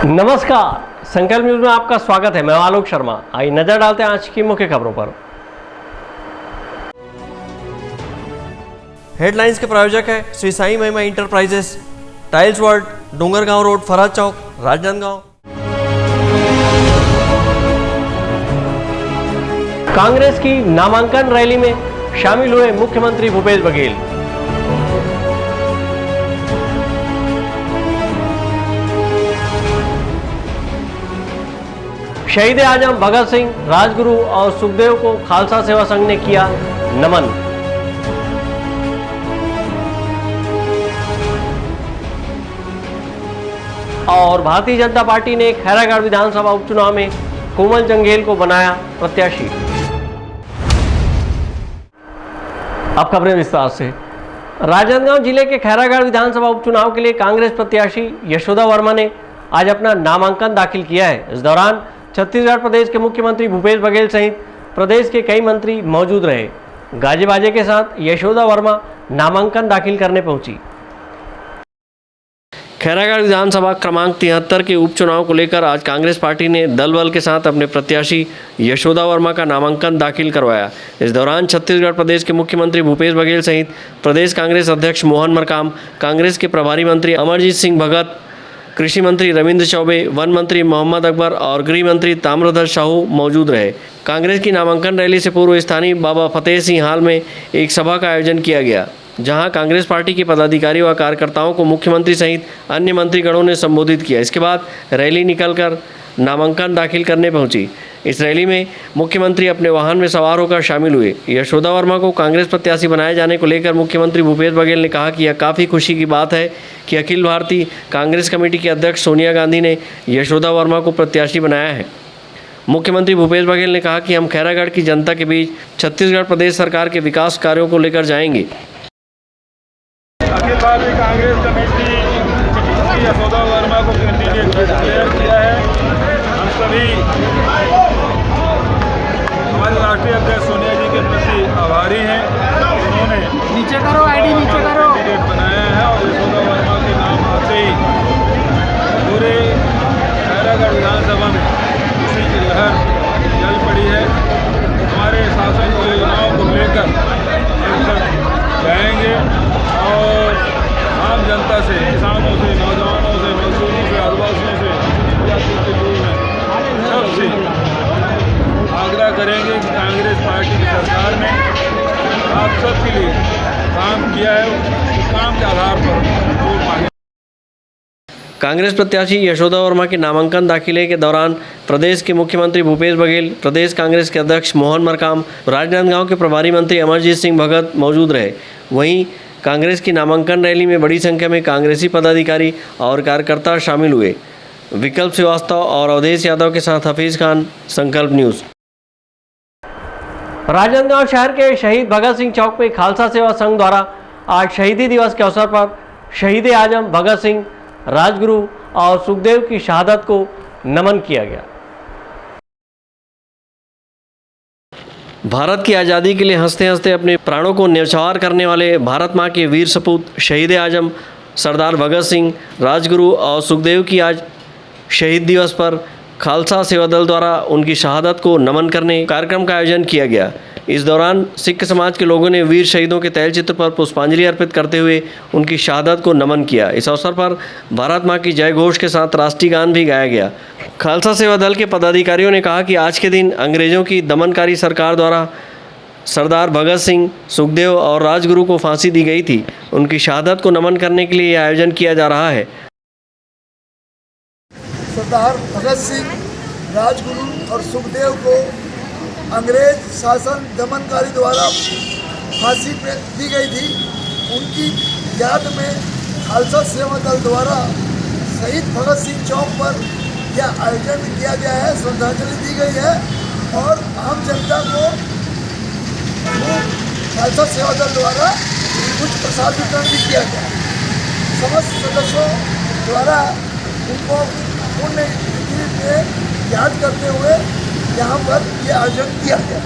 नमस्कार, संकल्प न्यूज में आपका स्वागत है। मैं आलोक शर्मा। आइए नजर डालते हैं आज की मुख्य खबरों पर। हेडलाइंस के प्रायोजक है Shri Sai Mahima enterprises, tiles world, Dongargaon road, Faraz Chowk, Rajnandgaon. Congress की नामांकन रैली में शामिल हुए मुख्यमंत्री भूपेश बघेल। शहीद आजम भगत सिंह, राजगुरु और सुखदेव को खालसा सेवा संघ ने किया नमन। और भारतीय जनता पार्टी ने खैरागढ़ विधानसभा उपचुनाव में कोमल जंगेल को बनाया प्रत्याशी। अब खबरें विस्तार से। राजनांदगांव जिले के खैरागढ़ विधानसभा उपचुनाव के लिए कांग्रेस प्रत्याशी यशोदा वर्मा ने आज अपना नामांकन दाखिल किया है। इस दौरान छत्तीसगढ़ प्रदेश के मुख्यमंत्री भूपेश बघेल सहित प्रदेश के कई मंत्री मौजूद रहे। गाजे बाजे के साथ यशोदा वर्मा नामांकन दाखिल करने पहुंची। खैरागढ़ विधानसभा क्रमांक 73 के उपचुनाव को लेकर आज कांग्रेस पार्टी ने दल बल के साथ अपने प्रत्याशी यशोदा वर्मा का नामांकन दाखिल करवाया। इस दौरान छत्तीसगढ़ प्रदेश के मुख्यमंत्री भूपेश बघेल सहित प्रदेश कांग्रेस अध्यक्ष मोहन मरकाम, कांग्रेस के प्रभारी मंत्री अमरजीत सिंह भगत, कृषि मंत्री रविंद्र चौबे, वन मंत्री मोहम्मद अकबर और गृह मंत्री ताम्रध्वज साहू मौजूद रहे। कांग्रेस की नामांकन रैली से पूर्व स्थानीय बाबा फतेह सिंह हाल में एक सभा का आयोजन किया गया, जहां कांग्रेस पार्टी के पदाधिकारियों व कार्यकर्ताओं को मुख्यमंत्री सहित अन्य मंत्रीगणों ने संबोधित किया। इसके बाद रैली निकलकर नामांकन दाखिल करने पहुंची। इस रैली में मुख्यमंत्री अपने वाहन में सवार होकर शामिल हुए। यशोदा वर्मा को कांग्रेस प्रत्याशी बनाए जाने को लेकर मुख्यमंत्री भूपेश बघेल ने कहा कि यह काफ़ी खुशी की बात है कि अखिल भारतीय कांग्रेस कमेटी की अध्यक्ष सोनिया गांधी ने यशोदा वर्मा को प्रत्याशी बनाया है। मुख्यमंत्री भूपेश बघेल ने कहा कि हम खैरागढ़ की जनता के बीच छत्तीसगढ़ प्रदेश सरकार के विकास कार्यों को लेकर जाएंगे। अखिल भारतीय कांग्रेस कमेटी यशोदा वर्मा को कैंडिडेट डिक्लेयर किया है। हम सभी हमारे राष्ट्रीय अध्यक्ष सोनिया जी के प्रति आभारी हैं। उन्होंने नीचे करो, आईडी नीचे करो, कैंडिडेट बनाया है और यशोदा वर्मा के नाम आते ही पूरे खैरागढ़ विधानसभा में खुशी की लहर जल पड़ी है। हमारे शासन की योजनाओं को लेकर जाएंगे और आम जनता से, किसानों से, नौजवानों से, मजदूरों से, आदिवासियों से, जाति के लोग हैं, सबसे आग्रह करेंगे कि कांग्रेस पार्टी की सरकार ने आप सबके लिए काम किया है, काम के आधार पर वोट मांगे। कांग्रेस प्रत्याशी यशोदा वर्मा के नामांकन दाखिले के दौरान प्रदेश के मुख्यमंत्री भूपेश बघेल, प्रदेश कांग्रेस के अध्यक्ष मोहन मरकाम, राजनांदगांव के प्रभारी मंत्री अमरजीत सिंह भगत मौजूद रहे। वहीं कांग्रेस की नामांकन रैली में बड़ी संख्या में कांग्रेसी पदाधिकारी और कार्यकर्ता शामिल हुए। विकल्प श्रीवास्तव और अवधेश यादव के साथ हफीज खान, संकल्प न्यूज। राजनांदगांव शहर के शहीद भगत सिंह चौक में खालसा सेवा संघ द्वारा आज शहीदी दिवस के अवसर पर शहीद आजम भगत सिंह, राजगुरु और सुखदेव की शहादत को नमन किया गया। भारत की आज़ादी के लिए हंसते हंसते अपने प्राणों को न्यौछावर करने वाले भारत माँ के वीर सपूत शहीद आजम सरदार भगत सिंह, राजगुरु और सुखदेव की आज शहीद दिवस पर खालसा सेवा दल द्वारा उनकी शहादत को नमन करने कार्यक्रम का आयोजन किया गया। इस दौरान सिख समाज के लोगों ने वीर शहीदों के तैलचित्र पर पुष्पांजलि अर्पित करते हुए उनकी शहादत को नमन किया। इस अवसर पर भारत माँ की जय घोष के साथ राष्ट्रीय गान भी गाया गया। खालसा सेवा दल के पदाधिकारियों ने कहा कि आज के दिन अंग्रेजों की दमनकारी सरकार द्वारा सरदार भगत सिंह, सुखदेव और राजगुरु को फांसी दी गई थी। उनकी शहादत को नमन करने के लिए यह आयोजन किया जा रहा है। सरदार भगत सिंह, राजगुरु और सुखदेव को अंग्रेज शासन दमनकारी द्वारा फांसी पे दी गई थी। उनकी याद में खालसा सेवा दल द्वारा शहीद भगत सिंह चौक पर यह आयोजन किया गया है, श्रद्धांजलि दी गई है और आम जनता को खालसा सेवा दल द्वारा कुछ प्रसाद वितरण भी किया गया। समस्त सदस्यों द्वारा उनको पुण्य तिथि में याद करते हुए यहाँ पर यह आयोजन किया गया।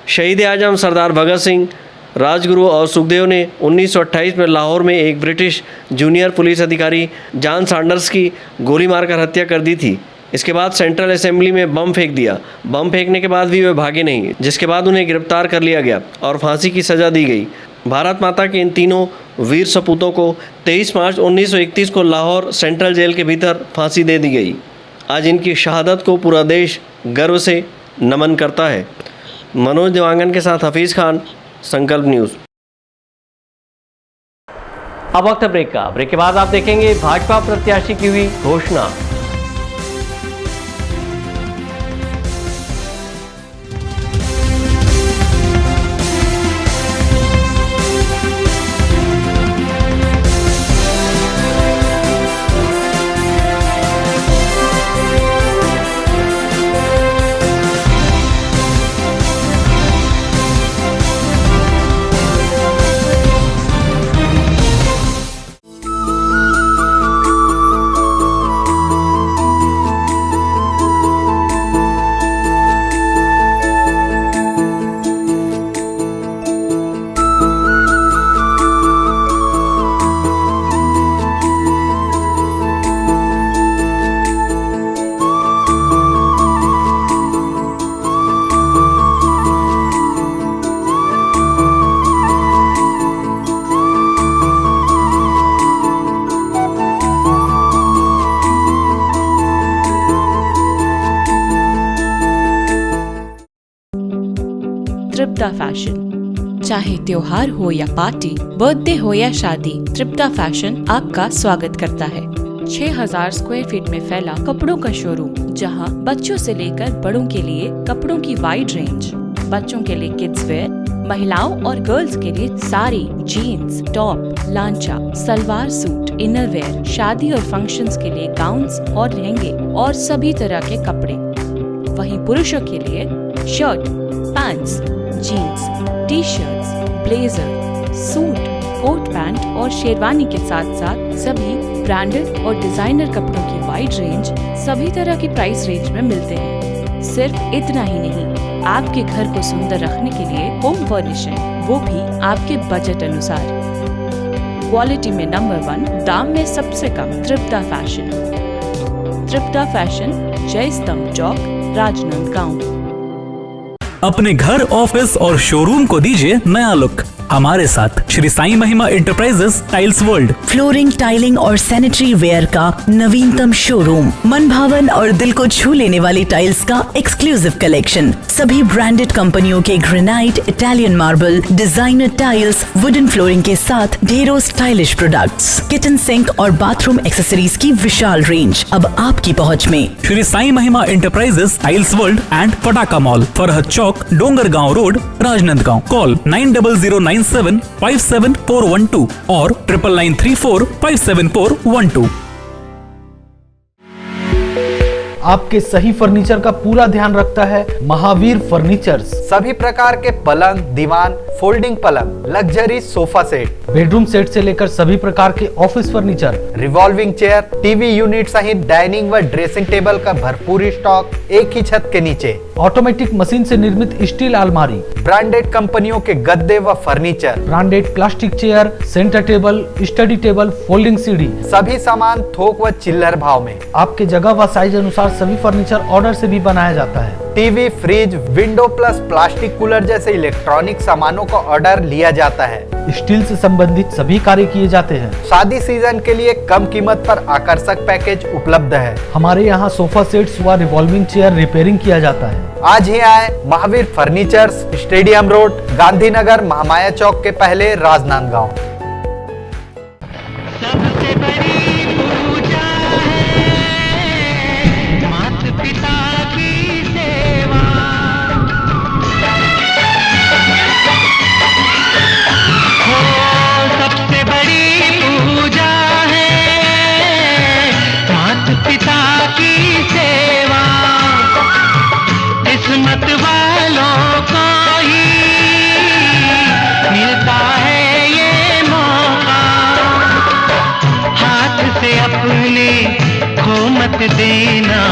शहीद आजम सरदार भगत सिंह, राजगुरु और सुखदेव ने 1928 में लाहौर में एक ब्रिटिश जूनियर पुलिस अधिकारी जॉन सैंडर्स की गोली मारकर हत्या कर दी थी। इसके बाद सेंट्रल असेंबली में बम फेंक दिया। बम फेंकने के बाद भी वे भागे नहीं, जिसके बाद उन्हें गिरफ्तार कर लिया गया और फांसी की सज़ा दी गई। भारत माता के इन तीनों वीर सपूतों को 23 मार्च 1931 को लाहौर सेंट्रल जेल के भीतर फांसी दे दी गई। आज इनकी शहादत को पूरा देश गर्व से नमन करता है। मनोज देवांगन के साथ हफीज़ खान, संकल्प न्यूज़। अब वक्त है ब्रेक का। ब्रेक के बाद आप देखेंगे भाजपा प्रत्याशी की हुई घोषणा। तृप्ता फैशन, चाहे त्योहार हो या पार्टी, बर्थडे हो या शादी, तृप्ता फैशन आपका स्वागत करता है। 6000 स्क्वायर फीट में फैला कपड़ों का शोरूम, जहां बच्चों से लेकर बड़ों के लिए कपड़ों की वाइड रेंज। बच्चों के लिए किड्स वेयर, महिलाओं और गर्ल्स के लिए साड़ी, जीन्स, टॉप, लांचा, सलवार सूट, इनर वेयर, शादी और फंक्शंस के लिए गाउन्स और लहंगे और सभी तरह के कपड़े। वहीं पुरुषों के लिए shirt, pants, jeans, T shirts, blazer, suit, coat pant और शेरवानी के साथ साथ सभी ब्रांडेड और डिजाइनर कपड़ों की वाइड रेंज सभी तरह की प्राइस रेंज में मिलते हैं। सिर्फ इतना ही नहीं, आपके घर को सुंदर रखने के लिए होम फर्निशिंग, वो भी आपके बजट अनुसार। क्वालिटी में नंबर 1, दाम में सबसे कम। तृप्ता फैशन। तृप्ता फैशन, जय स्तंभ चौक, राजनांदगांव। अपने घर, ऑफिस और शोरूम को दीजिए नया लुक हमारे साथ श्री साईं महिमा enterprises tiles world. Flooring, tiling और सैनिटरी वेयर का नवीनतम शोरूम, मन भावन और दिल को छू लेने वाली टाइल्स का एक्सक्लूसिव कलेक्शन, सभी ब्रांडेड कंपनियों के granite, Italian marble, designer tiles, wooden flooring के साथ ढेरों स्टाइलिश प्रोडक्ट्स, किचन सिंक और बाथरूम एक्सेसरीज की विशाल रेंज अब आपकी पहुंच में। श्री साईं महिमा एंटरप्राइजेस टाइल्स वर्ल्ड एंड फटाका मॉल, फरहद चौक, डोंगरगांव रोड, राजनांदगांव। कॉल 9009757412 और 9993457412। आपके सही फर्नीचर का पूरा ध्यान रखता है महावीर फर्नीचर्स। सभी प्रकार के पलंग, दीवान, फोल्डिंग पलंग, luxury sofa set, bedroom set से लेकर सभी प्रकार के office furniture, revolving chair, TV unit सहित डाइनिंग व ड्रेसिंग टेबल का भरपूर स्टॉक एक ही छत के नीचे। ऑटोमेटिक मशीन से निर्मित स्टील अलमारी, ब्रांडेड कंपनियों के गद्दे व furniture, branded plastic chair, centre table, study table, folding सीढ़ी, सभी सामान थोक व चिल्लर भाव में। आपके जगह व साइज अनुसार सभी फर्नीचर ऑर्डर से भी बनाया जाता है। TV, fridge, window plus plastic cooler जैसे इलेक्ट्रॉनिक सामानों का ऑर्डर लिया जाता है। स्टील से संबंधित सभी कार्य किए जाते हैं। शादी सीजन के लिए कम कीमत पर आकर्षक पैकेज उपलब्ध है। हमारे यहाँ सोफा सेट्स व रिवॉल्विंग चेयर रिपेयरिंग किया जाता है। आज ही आए Mahavir furnitures, stadium road, Gandhinagar, Mahamaya Chowk के पहले, राजनांदगांव। सबसे बड़ी पूजा है माता पिता की सेवा। हो सबसे बड़ी पूजा है माता पिता की सेवा। किस्मत वालों को ही मिलता है ये मौका। हाथ से अपने खो मत देना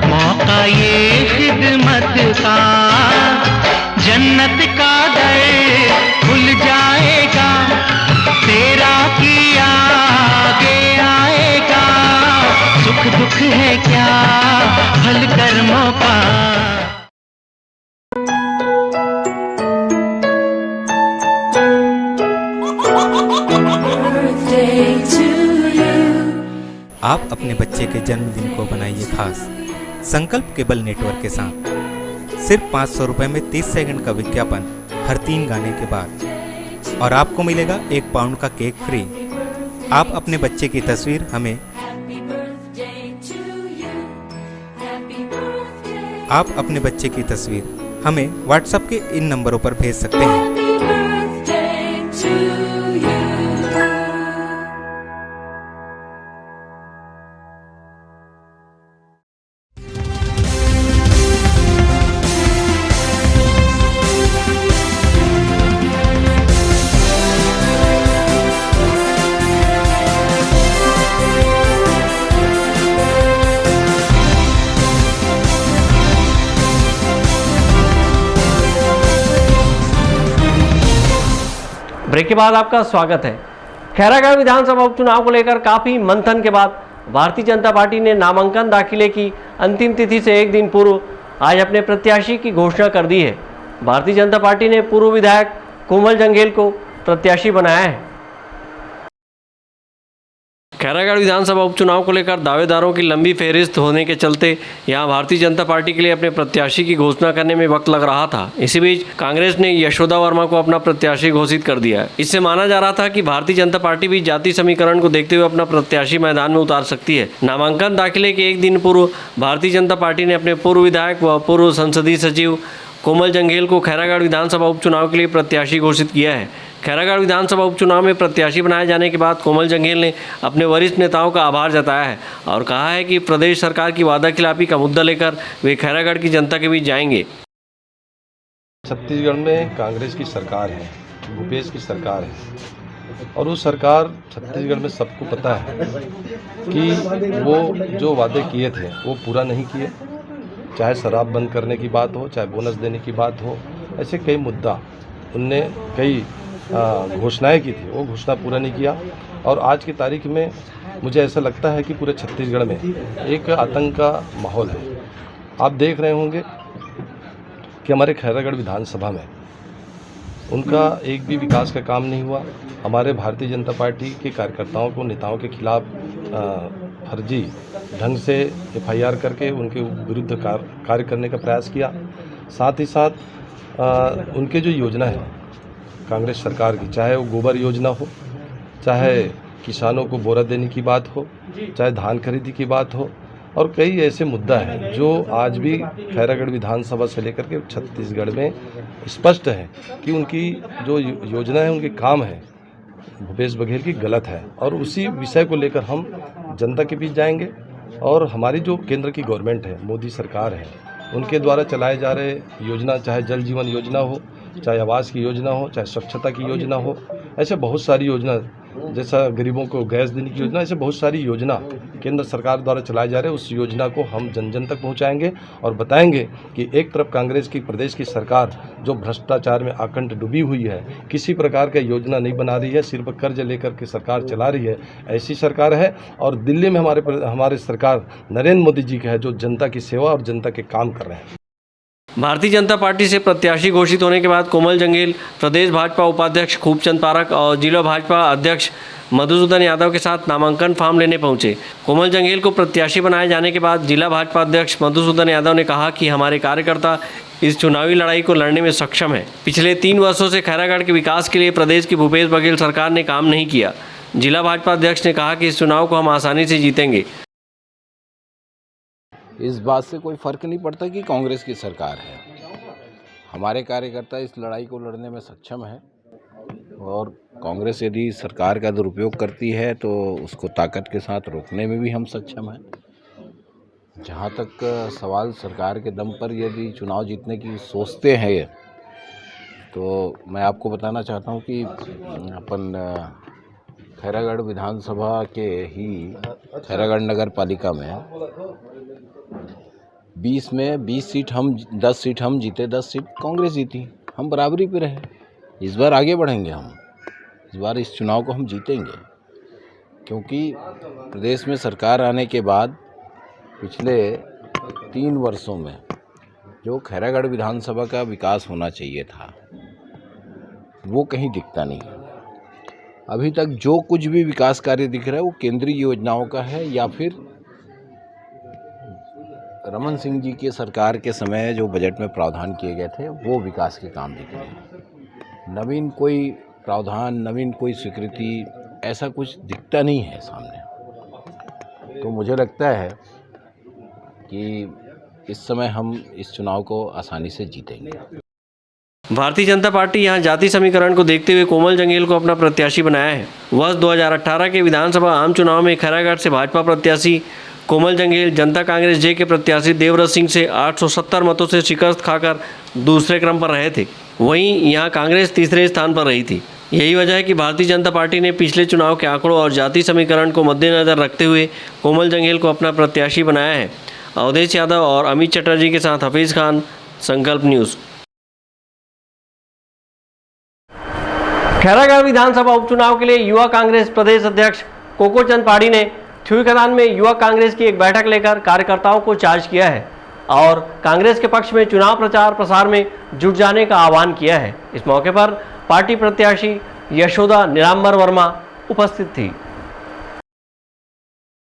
मौका ये खिदमत का। जन्नत का दर खुल आप अपने बच्चे के जन्मदिन को बनाइए खास संकल्प केबल नेटवर्क के साथ। सिर्फ 500 रुपये में 30 सेकंड का विज्ञापन हर 3 गाने के बाद और आपको मिलेगा 1 पाउंड का केक फ्री। आप अपने बच्चे की तस्वीर हमें व्हाट्सएप के इन नंबरों पर भेज सकते हैं। ब्रेक के बाद आपका स्वागत है। खैरागढ़ विधानसभा उपचुनाव को लेकर काफी मंथन के बाद भारतीय जनता पार्टी ने नामांकन दाखिले की अंतिम तिथि से एक दिन पूर्व आज अपने प्रत्याशी की घोषणा कर दी है। भारतीय जनता पार्टी ने पूर्व विधायक कोमल जंगेल को प्रत्याशी बनाया है। खैरागढ़ विधानसभा उपचुनाव को लेकर दावेदारों की लंबी फहरिस्त होने के चलते यहां भारतीय जनता पार्टी के लिए अपने प्रत्याशी की घोषणा करने में वक्त लग रहा था। इसी बीच कांग्रेस ने यशोदा वर्मा को अपना प्रत्याशी घोषित कर दिया है। इससे माना जा रहा था कि भारतीय जनता पार्टी भी जाति समीकरण को देखते हुए अपना प्रत्याशी मैदान में उतार सकती है। नामांकन दाखिले के एक दिन पूर्व भारतीय जनता पार्टी ने अपने पूर्व विधायक व पूर्व संसदीय सचिव कोमल जंगेल को खैरागढ़ विधानसभा उपचुनाव के लिए प्रत्याशी घोषित किया है। खैरागढ़ विधानसभा उपचुनाव में प्रत्याशी बनाए जाने के बाद कोमल जंगेल ने अपने वरिष्ठ नेताओं का आभार जताया है और कहा है कि प्रदेश सरकार की वादाखिलाफी का मुद्दा लेकर वे खैरागढ़ की जनता के बीच जाएंगे। छत्तीसगढ़ में कांग्रेस की सरकार है, भूपेश की सरकार है और वो सरकार छत्तीसगढ़ में सबको पता है कि वो जो वादे किए थे वो पूरा नहीं किए। चाहे शराब बंद करने की बात हो, चाहे बोनस देने की बात हो, ऐसे कई मुद्दा उनने कई घोषणाएं की थी, वो घोषणा पूरा नहीं किया। और आज की तारीख में मुझे ऐसा लगता है कि पूरे छत्तीसगढ़ में एक आतंक का माहौल है। आप देख रहे होंगे कि हमारे खैरागढ़ विधानसभा में उनका एक भी विकास का काम नहीं हुआ। हमारे भारतीय जनता पार्टी के कार्यकर्ताओं को, नेताओं के खिलाफ फर्जी ढंग से FIR करके उनके विरुद्ध कार्य करने का प्रयास किया। साथ ही साथ उनके जो योजना है कांग्रेस सरकार की, चाहे वो गोबर योजना हो, चाहे किसानों को बोरा देने की बात हो, चाहे धान खरीदी की बात हो, और कई ऐसे मुद्दा हैं जो आज भी खैरागढ़ विधानसभा से लेकर के छत्तीसगढ़ में स्पष्ट है कि उनकी जो योजना है, उनके काम है, भूपेश बघेल की गलत है। और उसी विषय को लेकर हम जनता के बीच जाएंगे और हमारी जो केंद्र की गवर्नमेंट है, मोदी सरकार है, उनके द्वारा चलाए जा रहे योजना, चाहे जल जीवन योजना हो, चाहे आवास की योजना हो, चाहे स्वच्छता की योजना हो, ऐसे बहुत सारी योजना, जैसा गरीबों को गैस देने की योजना, ऐसे बहुत सारी योजना केंद्र सरकार द्वारा चलाए जा रहे हैं। उस योजना को हम जन जन तक पहुंचाएंगे और बताएंगे कि एक तरफ कांग्रेस की प्रदेश की सरकार जो भ्रष्टाचार में आकंठ डूबी हुई है, किसी प्रकार का योजना नहीं बना रही है, सिर्फ कर्ज लेकर के सरकार चला रही है, ऐसी सरकार है। और दिल्ली में हमारे सरकार नरेंद्र मोदी जी का है, जो जनता की सेवा और जनता के काम कर रहे हैं। भारतीय जनता पार्टी से प्रत्याशी घोषित होने के बाद कोमल जंगेल प्रदेश भाजपा उपाध्यक्ष खूबचंद पारक और जिला भाजपा अध्यक्ष मधुसूदन यादव के साथ नामांकन फॉर्म लेने पहुंचे। कोमल जंगेल को प्रत्याशी बनाए जाने के बाद जिला भाजपा अध्यक्ष मधुसूदन यादव ने कहा कि हमारे कार्यकर्ता इस चुनावी लड़ाई को लड़ने में सक्षम है। पिछले 3 वर्षों से खैरागढ़ के विकास के लिए प्रदेश की भूपेश बघेल सरकार ने काम नहीं किया। जिला भाजपा अध्यक्ष ने कहा कि इस चुनाव को हम आसानी से जीतेंगे। इस बात से कोई फ़र्क नहीं पड़ता कि कांग्रेस की सरकार है, हमारे कार्यकर्ता इस लड़ाई को लड़ने में सक्षम है और कांग्रेस यदि सरकार का दुरुपयोग करती है तो उसको ताकत के साथ रोकने में भी हम सक्षम हैं। जहाँ तक सवाल सरकार के दम पर यदि चुनाव जीतने की सोचते हैं तो मैं आपको बताना चाहता हूँ कि अपन खैरागढ़ विधानसभा के ही खैरागढ़ नगर पालिका में 20 में 20 सीट हम 10 सीट हम जीते, 10 सीट कांग्रेस जीती, हम बराबरी पे रहे। इस बार आगे बढ़ेंगे हम, इस बार इस चुनाव को हम जीतेंगे, क्योंकि प्रदेश में सरकार आने के बाद पिछले 3 वर्षों में जो खैरागढ़ विधानसभा का विकास होना चाहिए था वो कहीं दिखता नहीं। अभी तक जो कुछ भी विकास कार्य दिख रहा है वो केंद्रीय योजनाओं का है या फिर रमन सिंह जी के सरकार के समय जो बजट में प्रावधान किए गए थे वो विकास के काम दिख रहे हैं। नवीन कोई प्रावधान, नवीन कोई स्वीकृति ऐसा कुछ दिखता नहीं है सामने। तो मुझे लगता है कि इस समय हम इस चुनाव को आसानी से जीतेंगे। भारतीय जनता पार्टी यहां जाति समीकरण को देखते हुए कोमल जंगेल को अपना प्रत्याशी बनाया है। वर्ष 2018 के विधानसभा आम चुनाव में खैरागढ़ से भाजपा प्रत्याशी कोमल जंगेल जनता कांग्रेस जे के प्रत्याशी देवव्रत सिंह से 870 मतों से शिकस्त खाकर दूसरे क्रम पर रहे थे। वहीं यहां कांग्रेस तीसरे स्थान पर रही थी। यही वजह है कि भारतीय जनता पार्टी ने पिछले चुनाव के आंकड़ों और जाति समीकरण को मद्देनजर रखते हुए कोमल जंगेल को अपना प्रत्याशी बनाया है। अवधेश यादव और अमित चटर्जी के साथ हफीज खान, संकल्प न्यूज़। खैरागढ़ विधानसभा उपचुनाव के लिए युवा कांग्रेस प्रदेश अध्यक्ष कोकोचंद पाड़ी ने छुईखदान में युवा कांग्रेस की एक बैठक लेकर कार्यकर्ताओं को चार्ज किया है और कांग्रेस के पक्ष में चुनाव प्रचार प्रसार में जुट जाने का आह्वान किया है। इस मौके पर पार्टी प्रत्याशी यशोदा निरांबर वर्मा उपस्थित थी।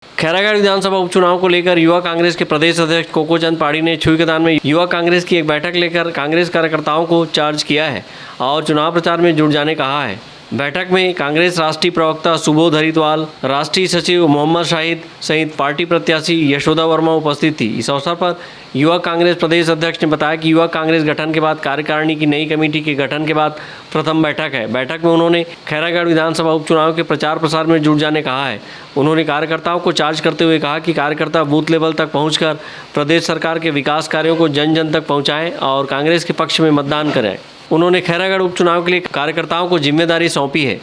खैरागढ़ विधानसभा उपचुनाव को लेकर युवा कांग्रेस के प्रदेश अध्यक्ष कोकोचंद पाड़ी ने छुईखदान में युवा कांग्रेस की एक बैठक लेकर कांग्रेस कार्यकर्ताओं को चार्ज किया है और चुनाव प्रचार में जुट जाने कहा है। बैठक में कांग्रेस राष्ट्रीय प्रवक्ता सुबोध हरिद्वाल, राष्ट्रीय सचिव मोहम्मद शाहिद सहित पार्टी प्रत्याशी यशोदा वर्मा उपस्थित थी। इस अवसर पर युवा कांग्रेस प्रदेश अध्यक्ष ने बताया कि युवा कांग्रेस गठन के बाद कार्यकारिणी की नई कमेटी के गठन के बाद प्रथम बैठक है। बैठक में उन्होंने खैरागढ़ विधानसभा उपचुनाव के प्रचार प्रसार में जुट जाने कहा है। उन्होंने कार्यकर्ताओं को चार्ज करते हुए कहा कि कार्यकर्ता बूथ लेवल तक पहुँचकर प्रदेश सरकार के विकास कार्यों को जन जन तक पहुँचाएँ और कांग्रेस के पक्ष में मतदान करें। उन्होंने खैरागढ़ उपचुनाव के लिए कार्यकर्ताओं को जिम्मेदारी सौंपी है।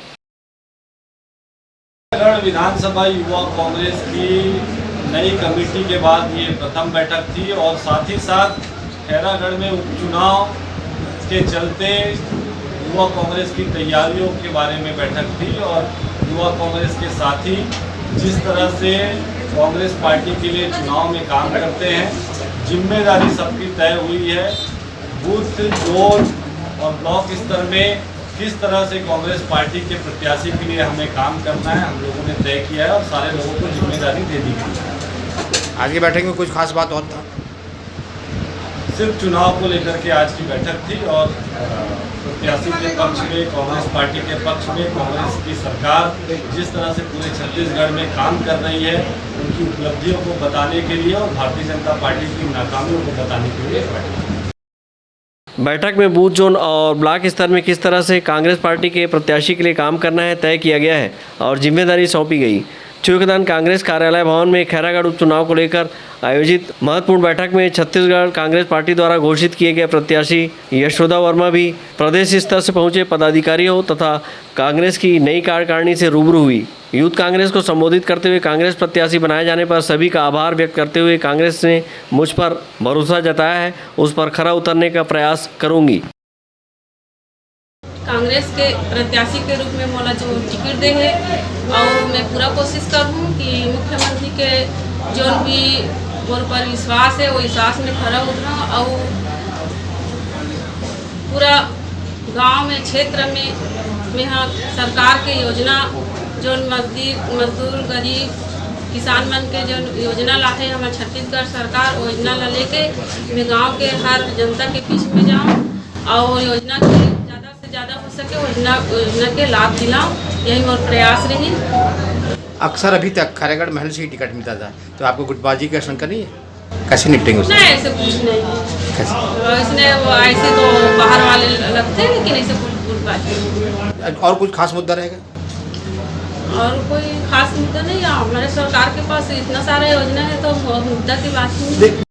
खैरागढ़ विधानसभा युवा कांग्रेस की नई कमेटी के बाद ये प्रथम बैठक थी और साथ ही साथ खैरागढ़ में उपचुनाव के चलते युवा कांग्रेस की तैयारियों के बारे में बैठक थी और युवा कांग्रेस के साथी जिस तरह से कांग्रेस पार्टी के लिए चुनाव में काम करते हैं, जिम्मेदारी सबकी तय हुई है। बूथ, जोन और ब्लॉक स्तर में किस तरह से कांग्रेस पार्टी के प्रत्याशी के लिए हमें काम करना है हम लोगों ने तय किया है और सारे लोगों को जिम्मेदारी दे दी गई है। आज की बैठक में कुछ खास बात और था? सिर्फ चुनाव को लेकर के आज की बैठक थी और प्रत्याशी के पक्ष में, कांग्रेस पार्टी के पक्ष में कांग्रेस की सरकार जिस तरह से पूरे छत्तीसगढ़ में काम कर रही है उनकी उपलब्धियों को बताने के लिए और भारतीय जनता पार्टी की नाकामियों को बताने के लिए बैठक में बूथ, जोन और ब्लॉक स्तर में किस तरह से कांग्रेस पार्टी के प्रत्याशी के लिए काम करना है तय किया गया है और जिम्मेदारी सौंपी गई। छुईखदान कांग्रेस कार्यालय भवन में खैरागढ़ उपचुनाव को लेकर आयोजित महत्वपूर्ण बैठक में छत्तीसगढ़ कांग्रेस पार्टी द्वारा घोषित किए गए प्रत्याशी यशोदा वर्मा भी प्रदेश स्तर से पहुंचे पदाधिकारियों तथा कांग्रेस की नई कार्यकारिणी से रूबरू हुई। यूथ कांग्रेस को संबोधित करते हुए कांग्रेस प्रत्याशी बनाए जाने पर सभी का आभार व्यक्त करते हुए कांग्रेस ने मुझ पर भरोसा जताया है, उस पर खरा उतरने का प्रयास करूंगी। कांग्रेस के प्रत्याशी के रूप में मोला जो टिकट दे है और मैं पूरा कोशिश करूँ कि मुख्यमंत्री के जो भी मोर पर विश्वास है वो विश्वास में खरा उतरा और पूरा गांव में, क्षेत्र में यहाँ सरकार के योजना जो मजदूर, गरीब, किसान मन के जो योजना लाते हमारे छत्तीसगढ़ सरकार योजना ला लेके मैं गांव के हर जनता के बीच में जाऊं और योजना के ज़्यादा से ज़्यादा हो सके योजना के लाभ दिलाऊं, यही मोर प्रयास रही। अक्सर अभी तक खैरागढ़ महल से ही टिकट मिलता था, तो आपको गुटबाजी की आशंका नहीं है? कैसे निपटेंगे उससे? नहीं, ऐसे कुछ नहीं है। इसने वो ऐसे तो बाहर वाले लगते हैं लेकिन ऐसे गुटबाजी। और कुछ खास मुद्दा रहेगा? और कोई खास मुद्दा नहीं है। हमारे सरकार के पास इतना सारा योजना है तो मुद्दा की बात नहीं।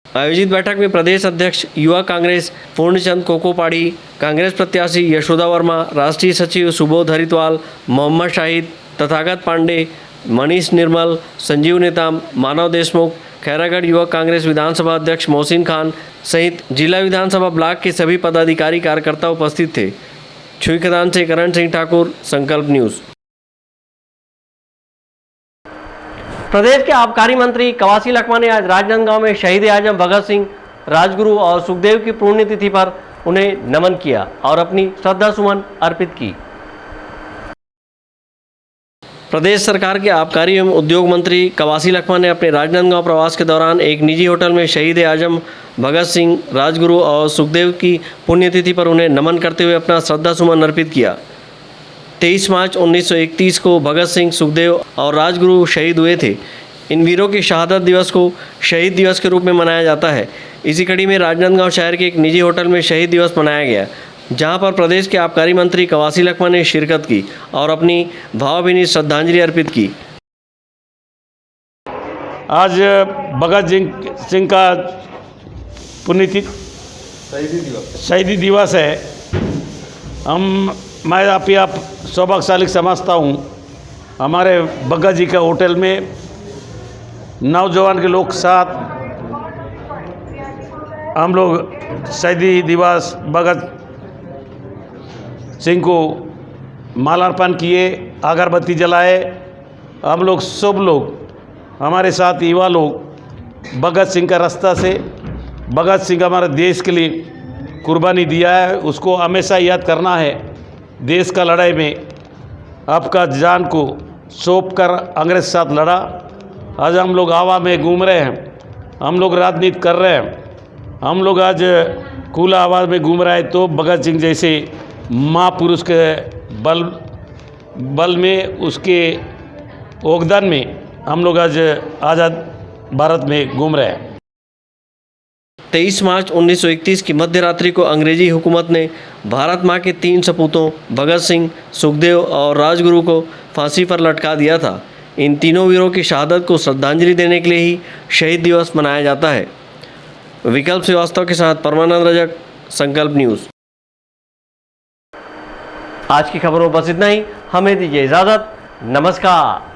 आयोजित बैठक में प्रदेश अध्यक्ष युवा कांग्रेस पूर्णचंद कोकोपाड़ी, कांग्रेस प्रत्याशी यशोदा वर्मा, राष्ट्रीय सचिव सुबोध हरिद्वाल, मोहम्मद शाहिद, तथागत पांडे, मनीष निर्मल, संजीव नेताम, मानव देशमुख, खैरागढ़ युवा कांग्रेस विधानसभा अध्यक्ष मोहसिन खान सहित जिला विधानसभा ब्लॉक के सभी पदाधिकारी कार्यकर्ता उपस्थित थे। छुईखदान से करण सिंह ठाकुर, संकल्प न्यूज़। प्रदेश के आबकारी मंत्री कवासी लखमा ने आज राजनांदगांव में शहीद आजम भगत सिंह, राजगुरु और सुखदेव की पुण्यतिथि पर उन्हें नमन किया और अपनी श्रद्धा सुमन अर्पित की। प्रदेश सरकार के आबकारी एवं उद्योग मंत्री कवासी लखमा ने अपने राजनांदगांव प्रवास के दौरान एक निजी होटल में शहीद आजम भगत सिंह, राजगुरु और सुखदेव की पुण्यतिथि पर उन्हें नमन करते हुए अपना श्रद्धा सुमन अर्पित किया। 23 मार्च 1931 को भगत सिंह, सुखदेव और राजगुरु शहीद हुए थे। इन वीरों की शहादत दिवस को शहीद दिवस के रूप में मनाया जाता है। इसी कड़ी में राजनांदगांव शहर के एक निजी होटल में शहीद दिवस मनाया गया, जहां पर प्रदेश के आबकारी मंत्री कवासी लखमा ने शिरकत की और अपनी भावभीनी श्रद्धांजलि अर्पित की। आज भगत सिंह का पुण्यतिथि शहीदी दिवस है। मैं आप सौभाग्यशाली समझता हूँ। हमारे भगत जी का होटल में नौजवान के लोग साथ हम लोग शहीदी दिवस भगत सिंह को मालार्पण किए, अगरबत्ती जलाए। हम लोग सब लोग हमारे साथ युवा लोग भगत सिंह का रास्ता से, भगत सिंह हमारे देश के लिए कुर्बानी दिया है, उसको हमेशा याद करना है। देश का लड़ाई में आपका जान को सौंप कर अंग्रेज के साथ लड़ा। आज हम लोग हवा में घूम रहे हैं, हम लोग राजनीति कर रहे हैं, हम लोग आज खुला आवाज़ में घूम रहे हैं। तो भगत सिंह जैसे महापुरुष के बल में, उसके योगदान में हम लोग आज आज़ाद भारत में घूम रहे हैं। 23 मार्च 1931 की मध्य रात्रि को अंग्रेजी हुकूमत ने भारत माँ के 3 सपूतों भगत सिंह, सुखदेव और राजगुरु को फांसी पर लटका दिया था। इन तीनों वीरों की शहादत को श्रद्धांजलि देने के लिए ही शहीद दिवस मनाया जाता है। विकल्प श्रीवास्तव के साथ परमानंद रजक, संकल्प न्यूज़। आज की खबरों बस इतना ही। हमें दीजिए इजाज़त। नमस्कार।